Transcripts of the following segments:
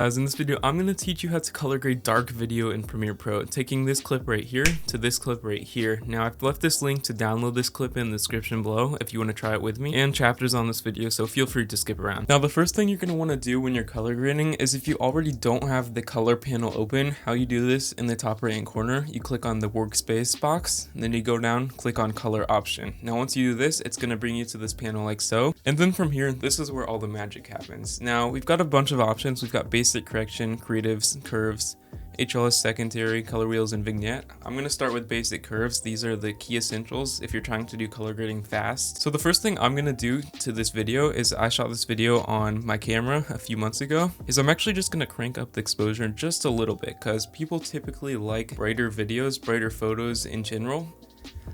Guys, in this video, I'm going to teach you how to color grade dark video in Premiere Pro, taking this clip right here to this clip right here. Now, I've left this link to download this clip in the description below if you want to try it with me, and chapters on this video, so feel free to skip around. Now, the first thing you're going to want to do when you're color grading is if you already don't have the color panel open, how you do this in the top right hand corner, you click on the workspace box, and then you go down, click on color option. Now, once you do this, it's going to bring you to this panel like so, and then from here, this is where all the magic happens. Now, we've got a bunch of options. We've got basic correction, creatives, curves, HSL Secondary, color wheels, and vignette. I'm going to start with basic curves. These are the key essentials if you're trying to do color grading fast. So the first thing I'm going to do to this video is I shot this video on my camera a few months ago, is I'm actually just going to crank up the exposure just a little bit because people typically like brighter videos, brighter photos in general.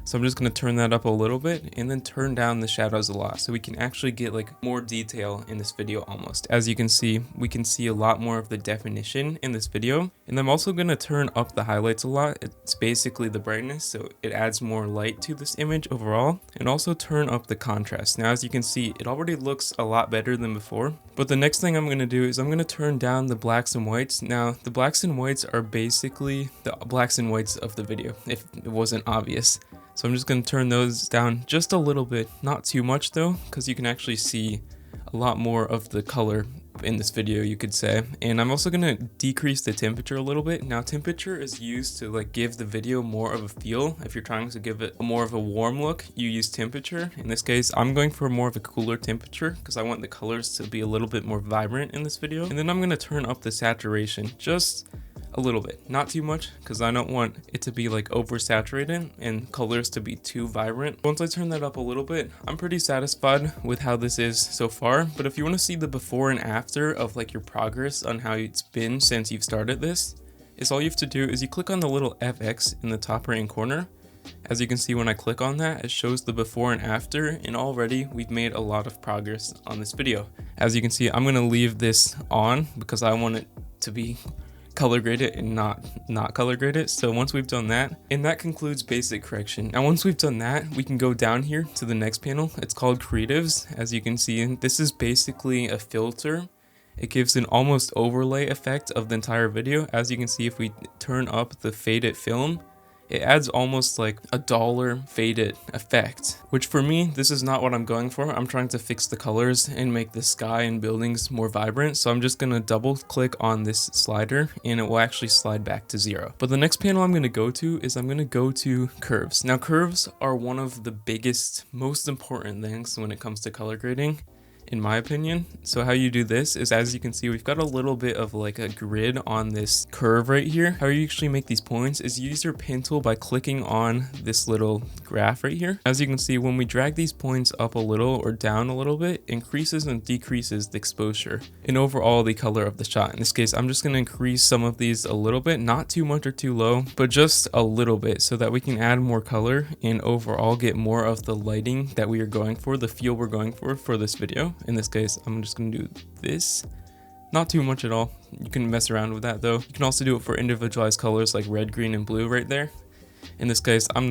So I'm just going to turn that up a little bit and then turn down the shadows a lot so we can actually get like more detail in this video almost. As you can see, we can see a lot more of the definition in this video. And I'm also going to turn up the highlights a lot. It's basically the brightness, so it adds more light to this image overall, and also turn up the contrast. Now, as you can see, it already looks a lot better than before. But the next thing I'm going to do is I'm going to turn down the blacks and whites. Now, the blacks and whites are basically the blacks and whites of the video, if it wasn't obvious. So I'm just going to turn those down just a little bit, not too much though, because you can actually see a lot more of the color in this video, you could say. And I'm also going to decrease the temperature a little bit. Now, temperature is used to like give the video more of a feel. If you're trying to give it more of a warm look, you use temperature. In this case, I'm going for more of a cooler temperature because I want the colors to be a little bit more vibrant in this video. And then I'm going to turn up the saturation just a little bit, not too much, because I don't want it to be like oversaturated and colors to be too vibrant. Once I turn that up a little bit, I'm pretty satisfied with how this is so far. But if you want to see the before and after of like your progress on how it's been since you've started this, is all you have to do is you click on the little FX in the top right hand corner. As you can see, when I click on that, it shows the before and after, and already we've made a lot of progress on this video. As you can see, I'm going to leave this on because I want it to be color grade it and not color grade it. So once we've done that, and that concludes basic correction. Now once we've done that, we can go down here to the next panel. It's called creatives. As you can see, this is basically a filter. It gives an almost overlay effect of the entire video. As you can see, if we turn up the faded film, it adds almost like a dollar faded effect, which for me, this is not what I'm going for. I'm trying to fix the colors and make the sky and buildings more vibrant. So I'm just going to double click on this slider and it will actually slide back to 0. But the next panel I'm going to go to is I'm going to go to curves. Now, curves are one of the biggest, most important things when it comes to color grading, in my opinion. So how you do this is, as you can see, we've got a little bit of like a grid on this curve right here. How you actually make these points is you use your pen tool by clicking on this little graph right here. As you can see, when we drag these points up a little or down a little bit, increases and decreases the exposure and overall the color of the shot. In this case, I'm just going to increase some of these a little bit, not too much or too low, but just a little bit so that we can add more color and overall get more of the lighting that we are going for, the feel we're going for this video. In this case, I'm just going to do this. Not too much at all. You can mess around with that though. You can also do it for individualized colors like red, green, and blue right there. In this case, I'm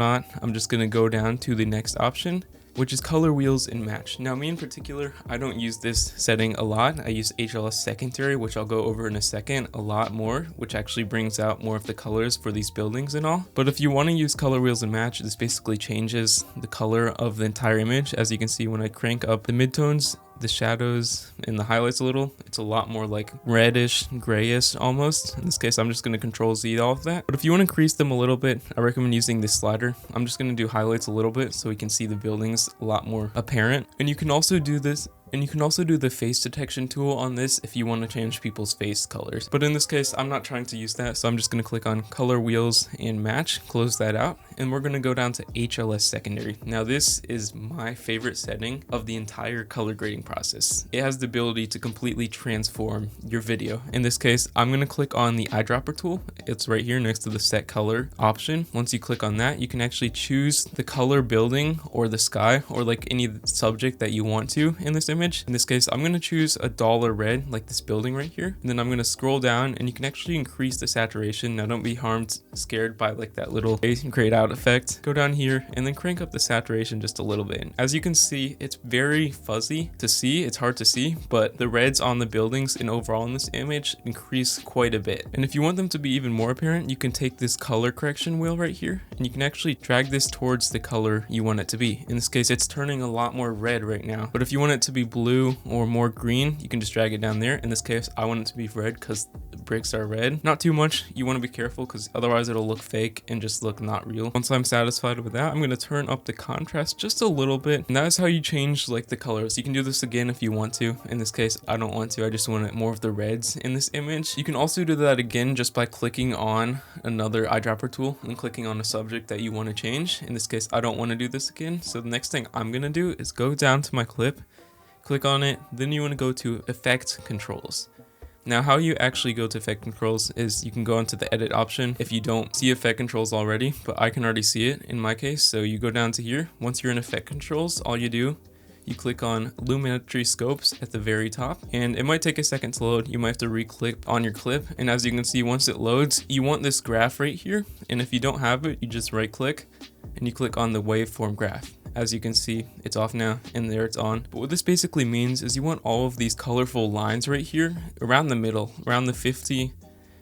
just going to go down to the next option, which is color wheels and match. Now, me in particular, I don't use this setting a lot. I use HSL Secondary, which I'll go over in a second, a lot more, which actually brings out more of the colors for these buildings and all. But if you want to use color wheels and match, this basically changes the color of the entire image. As you can see, when I crank up the midtones, the shadows and the highlights a little, it's a lot more like reddish, grayish almost. In this case, I'm just going to Control Z all of that. But if you want to increase them a little bit, I recommend using this slider. I'm just going to do highlights a little bit so we can see the buildings a lot more apparent. And you can also do this, and you can also do the face detection tool on this if you want to change people's face colors. But in this case, I'm not trying to use that, so I'm just going to click on color wheels and match, close that out, and we're going to go down to HSL Secondary. Now, this is my favorite setting of the entire color grading process. It has the ability to completely transform your video. In this case, I'm going to click on the eyedropper tool. It's right here next to the set color option. Once you click on that, you can actually choose the color building or the sky or like any subject that you want to in this image. image. In this case, I'm going to choose a dollar red, like this building right here. And then I'm going to scroll down and you can actually increase the saturation. Now don't be scared by like that little grayed out effect. Go down here and then crank up the saturation just a little bit. As you can see, it's very fuzzy to see. It's hard to see, but the reds on the buildings and overall in this image increase quite a bit. And if you want them to be even more apparent, you can take this color correction wheel right here and you can actually drag this towards the color you want it to be. In this case, it's turning a lot more red right now, but if you want it to be blue or more green, you can just drag it down there. In this case, I want it to be red because the bricks are red. Not too much. You want to be careful because otherwise it'll look fake and just look not real. Once I'm satisfied with that, I'm going to turn up the contrast just a little bit, and that is how you change like the colors. You can do this again if you want to. In this case, I don't want to. I just want more of the reds in this image. You can also do that again just by clicking on another eyedropper tool and clicking on a subject that you want to change. In this case, I don't want to do this again. So the next thing I'm going to do is go down to my clip, click on it, then you want to go to Effect Controls. Now how you actually go to Effect Controls is you can go into the edit option if you don't see Effect Controls already, but I can already see it in my case. So you go down to here. Once you're in Effect Controls, all you do, you click on Lumetri Scopes at the very top, and it might take a second to load. You might have to re-click on your clip, and as you can see, once it loads, you want this graph right here, and if you don't have it, you just right click and you click on the waveform graph. As you can see, it's off now, and there it's on. But what this basically means is you want all of these colorful lines right here around the middle, around the 50,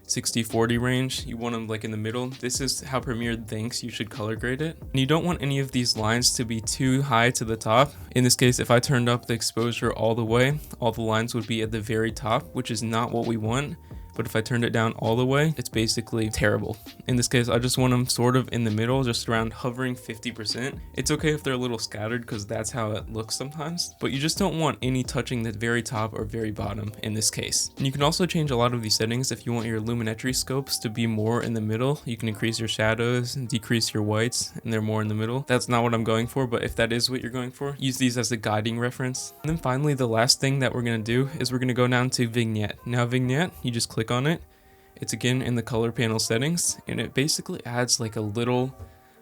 60, 40 range. You want them like in the middle. This is how Premiere thinks you should color grade it. And you don't want any of these lines to be too high to the top. In this case, if I turned up the exposure all the way, all the lines would be at the very top, which is not what we want. But if I turned it down all the way, it's basically terrible. In this case, I just want them sort of in the middle, just around hovering 50%. It's okay if they're a little scattered because that's how it looks sometimes, but you just don't want any touching the very top or very bottom in this case. And you can also change a lot of these settings. If you want your Lumetri scopes to be more in the middle, you can increase your shadows and decrease your whites, and they're more in the middle. That's not what I'm going for, but if that is what you're going for, use these as a guiding reference. And then finally, the last thing that we're gonna do is we're gonna go down to Vignette. Now Vignette, you just click on it. It's again in the color panel settings, and it basically adds like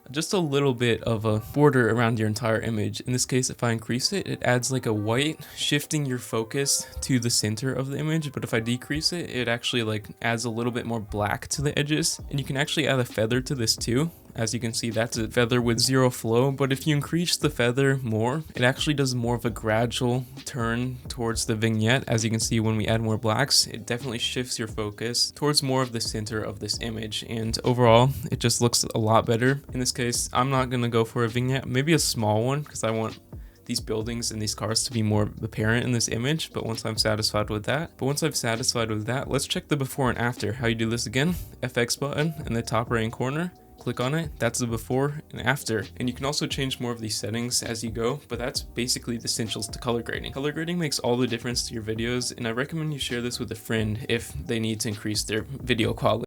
just a little bit of a border around your entire image. In this case, if I increase it, it adds like a white, shifting your focus to the center of the image. But if I decrease it, it actually like adds a little bit more black to the edges. And you can actually add a feather to this too. As you can see, that's a feather with zero flow, but if you increase the feather more, it actually does more of a gradual turn towards the vignette. As you can see, when we add more blacks, it definitely shifts your focus towards more of the center of this image, and overall, it just looks a lot better. In this case, I'm not gonna go for a vignette, maybe a small one, because I want these buildings and these cars to be more apparent in this image. But once I'm satisfied with that, let's check the before and after. How you do this again, FX button in the top right hand corner. Click on it, that's the before and after. And you can also change more of these settings as you go, but that's basically the essentials to color grading. Color grading makes all the difference to your videos, and I recommend you share this with a friend if they need to increase their video quality.